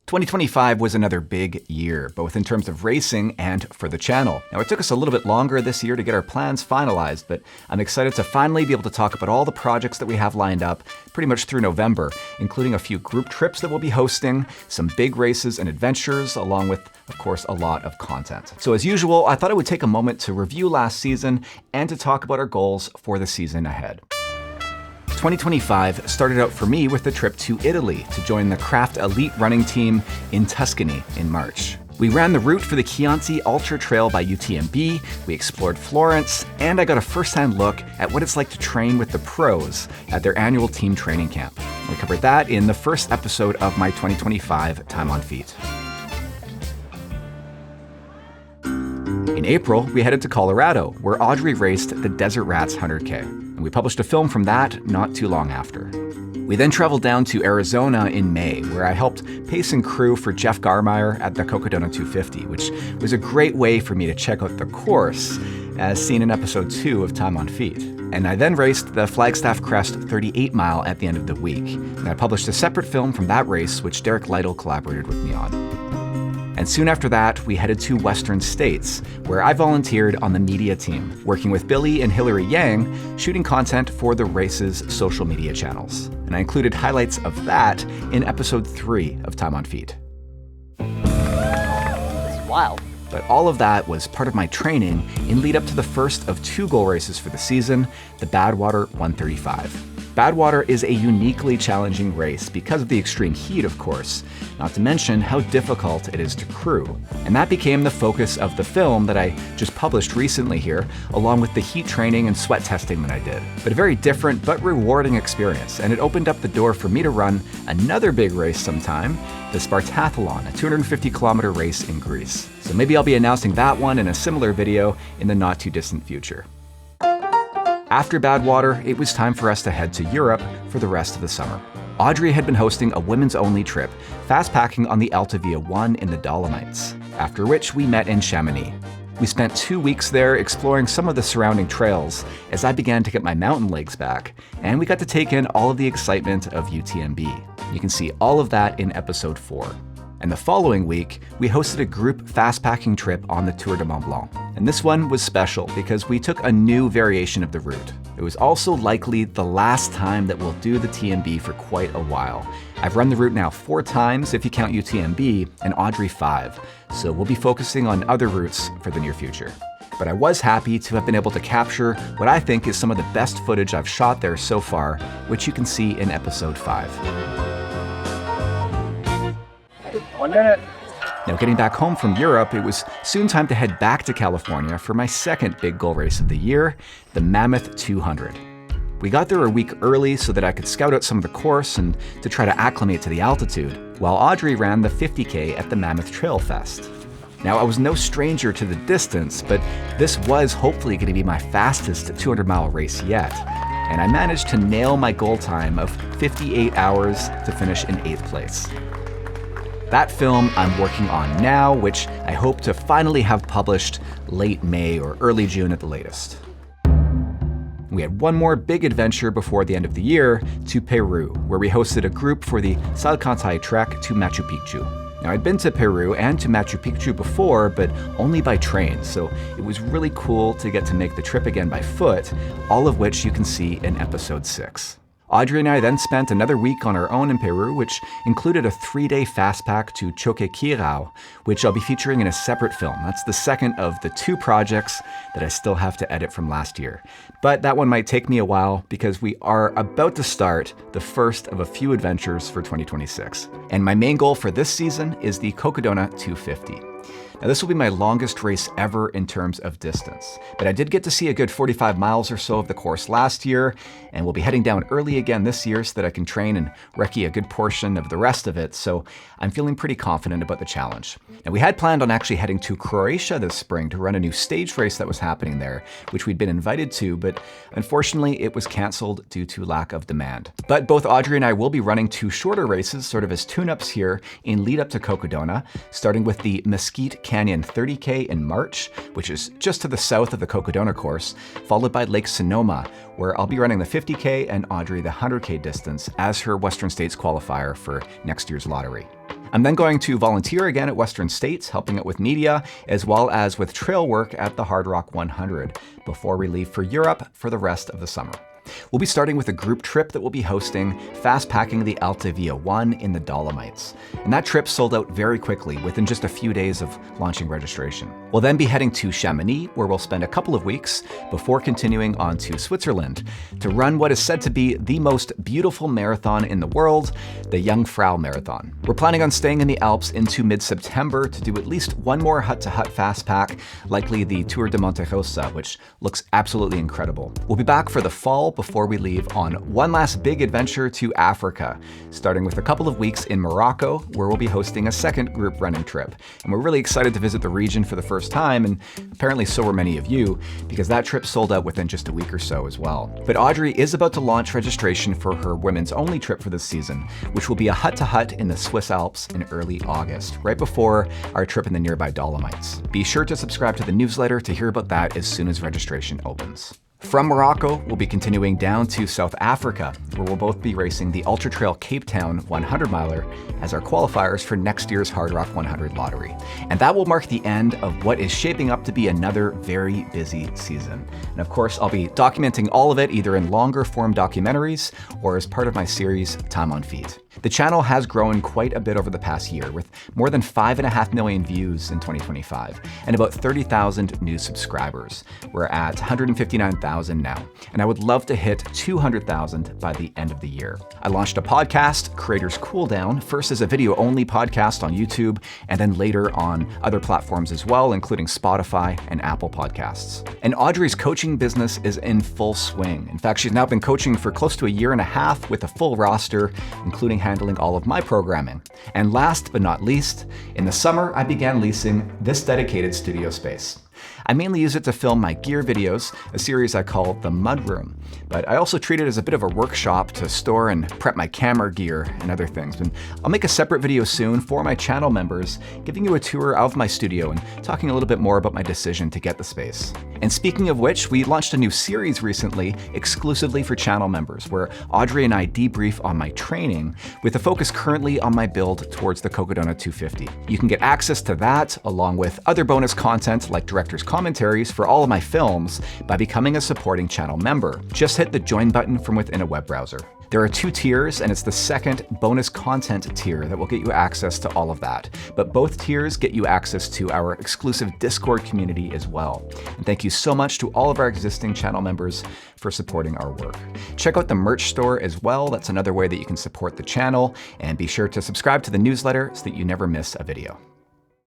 2025 was another big year, both in terms of racing and for the channel. Now, it took us a little bit longer this year to get our plans finalized, but I'm excited to finally be able to talk about all the projects that we have lined up pretty much through November, including a few group trips that we'll be hosting, some big races and adventures, along with, of course, a lot of content. So as usual, I thought I would take a moment to review last season and to talk about our goals for the season ahead. 2025 started out for me with a trip to Italy to join the Craft Elite running team in Tuscany in March. We ran the route for the Chianti Ultra Trail by UTMB, we explored Florence, and I got a first-hand look at what it's like to train with the pros at their annual team training camp. We covered that in the first episode of my 2025 Time on Feet. In April, we headed to Colorado, where Audrey raced the Desert Rats 100K, and we published a film from that not too long after. We then traveled down to Arizona in May, where I helped pace and crew for Jeff Garmeyer at the Cocodona 250, which was a great way for me to check out the course, as seen in episode 2 of Time on Feet. And I then raced the Flagstaff Crest 38 mile at the end of the week, and I published a separate film from that race, which Derek Lytle collaborated with me on. And soon after that, we headed to Western States, where I volunteered on the media team, working with Billy and Hillary Yang, shooting content for the race's social media channels. And I included highlights of that in episode 3 of Time on Feet. This is wild. But all of that was part of my training in lead up to the first of 2 goal races for the season, the Badwater 135. Badwater is a uniquely challenging race because of the extreme heat, of course, not to mention how difficult it is to crew. And that became the focus of the film that I just published recently here, along with the heat training and sweat testing that I did. But a very different but rewarding experience, and it opened up the door for me to run another big race sometime, the Spartathlon, a 250-kilometer race in Greece. So maybe I'll be announcing that one in a similar video in the not too distant future. After Badwater, it was time for us to head to Europe for the rest of the summer. Audrey had been hosting a women's-only trip, fast-packing on the Altavia 1 in the Dolomites, after which we met in Chamonix. We spent 2 weeks there exploring some of the surrounding trails as I began to get my mountain legs back, and we got to take in all of the excitement of UTMB. You can see all of that in episode 4. And the following week, we hosted a group fast-packing trip on the Tour de Mont Blanc. And this one was special because we took a new variation of the route. It was also likely the last time that we'll do the TMB for quite a while. I've run the route now 4 times if you count UTMB, and Audrey 5, so we'll be focusing on other routes for the near future. But I was happy to have been able to capture what I think is some of the best footage I've shot there so far, which you can see in episode 5. 1 minute. Now, getting back home from Europe, it was soon time to head back to California for my second big goal race of the year, the Mammoth 200. We got there a week early so that I could scout out some of the course and to try to acclimate to the altitude, while Audrey ran the 50K at the Mammoth Trail Fest. Now, I was no stranger to the distance, but this was hopefully going to be my fastest 200-mile race yet, and I managed to nail my goal time of 58 hours to finish in 8th place. That film I'm working on now, which I hope to finally have published late May or early June at the latest. We had one more big adventure before the end of the year to Peru, where we hosted a group for the Salcantay trek to Machu Picchu. Now, I'd been to Peru and to Machu Picchu before, but only by train, so it was really cool to get to make the trip again by foot, all of which you can see in episode 6. Audrey and I then spent another week on our own in Peru, which included a 3-day fast pack to Choquequirao, which I'll be featuring in a separate film. That's the second of the 2 projects that I still have to edit from last year. But that one might take me a while because we are about to start the first of a few adventures for 2026. And my main goal for this season is the Cocodona 250. Now, this will be my longest race ever in terms of distance, but I did get to see a good 45 miles or so of the course last year, and we'll be heading down early again this year so that I can train and recce a good portion of the rest of it, so I'm feeling pretty confident about the challenge. Now, we had planned on actually heading to Croatia this spring to run a new stage race that was happening there, which we'd been invited to, but unfortunately it was canceled due to lack of demand. But both Audrey and I will be running 2 shorter races, sort of as tune-ups here, in lead up to Cocodona, starting with the Mesquite Canyon 30K in March, which is just to the south of the Cocodona course, followed by Lake Sonoma, where I'll be running the 50K and Audrey the 100K distance as her Western States qualifier for next year's lottery. I'm then going to volunteer again at Western States, helping out with media, as well as with trail work at the Hard Rock 100, before we leave for Europe for the rest of the summer. We'll be starting with a group trip that we'll be hosting, fast packing the Alta Via 1 in the Dolomites. And that trip sold out very quickly within just a few days of launching registration. We'll then be heading to Chamonix, where we'll spend a couple of weeks before continuing on to Switzerland to run what is said to be the most beautiful marathon in the world, the Jungfrau Marathon. We're planning on staying in the Alps into mid-September to do at least one more hut-to-hut fast pack, likely the Tour de Monte Rosa, which looks absolutely incredible. We'll be back for the fall before we leave on one last big adventure to Africa, starting with a couple of weeks in Morocco, where we'll be hosting a second group running trip. And we're really excited to visit the region for the first time, and apparently so were many of you, because that trip sold out within just a week or so as well. But Audrey is about to launch registration for her women's only trip for this season, which will be a hut-to-hut in the Swiss Alps in early August, right before our trip in the nearby Dolomites. Be sure to subscribe to the newsletter to hear about that as soon as registration opens. From Morocco, we'll be continuing down to South Africa, where we'll both be racing the Ultra Trail Cape Town 100-miler as our qualifiers for next year's Hard Rock 100 lottery. And that will mark the end of what is shaping up to be another very busy season. And of course, I'll be documenting all of it either in longer form documentaries or as part of my series, Time on Feet. The channel has grown quite a bit over the past year, with more than 5.5 million views in 2025 and about 30,000 new subscribers. We're at 159,000 now, and I would love to hit 200,000 by the end of the year. I launched a podcast, Creators Cooldown, first as a video-only podcast on YouTube, and then later on other platforms as well, including Spotify and Apple Podcasts. And Audrey's coaching business is in full swing. In fact, she's now been coaching for close to a year and a half with a full roster, including handling all of my programming. And last but not least, in the summer, I began leasing this dedicated studio space. I mainly use it to film my gear videos, a series I call The Mud Room, but I also treat it as a bit of a workshop to store and prep my camera gear and other things. And I'll make a separate video soon for my channel members, giving you a tour of my studio and talking a little bit more about my decision to get the space. And speaking of which, we launched a new series recently exclusively for channel members, where Audrey and I debrief on my training, with a focus currently on my build towards the Cocodona 250. You can get access to that, along with other bonus content like director's commentaries for all of my films, by becoming a supporting channel member. Just hit the join button from within a web browser. There are 2 tiers, and it's the second bonus content tier that will get you access to all of that. But both tiers get you access to our exclusive Discord community as well. And thank you so much to all of our existing channel members for supporting our work. Check out the merch store as well. That's another way that you can support the channel. And be sure to subscribe to the newsletter so that you never miss a video.